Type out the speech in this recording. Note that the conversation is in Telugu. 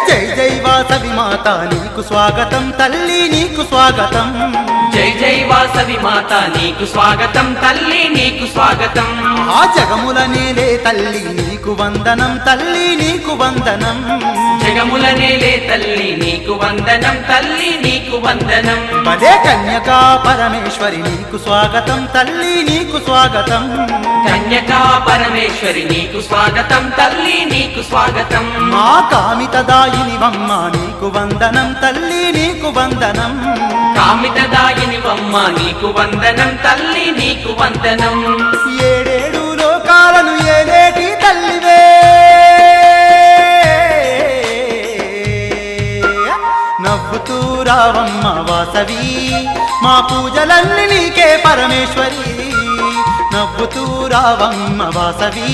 జై జై వాసవి మాత నీకు స్వాగతం తల్లి నీకు స్వాగతం జై జై వాసవి మాత నీకు స్వాగతం తల్లి నీకు స్వాగతం ఆ జగముల నేలే తల్లి నీకు వందనం తల్లి నీకు వందనం జగముల నేలే తల్లి నీకు వందనం తల్లి నీకు వందనం పదే కన్యకా పరమేశ్వరి నీకు స్వాగతం తల్లి నీకు స్వాగతం కన్యకా పరమేశ్వరి నీకు స్వాగతం తల్లి నీకు స్వాగతం మా కామితదాయినివమ్మ నీకు వందనం తల్లి నీకు వందనం కామితదాయినివమ్మ నీకు వందనం తల్లి నీకు వందనం ఏడేడు లోకాలను ఏలేటి తల్లివే నవ్వుతూ రావమ్మ వాసవి మా పూజలన్నీ నీకే పరమేశ్వరి నవ్వుతూ రావమ్మ వాసవి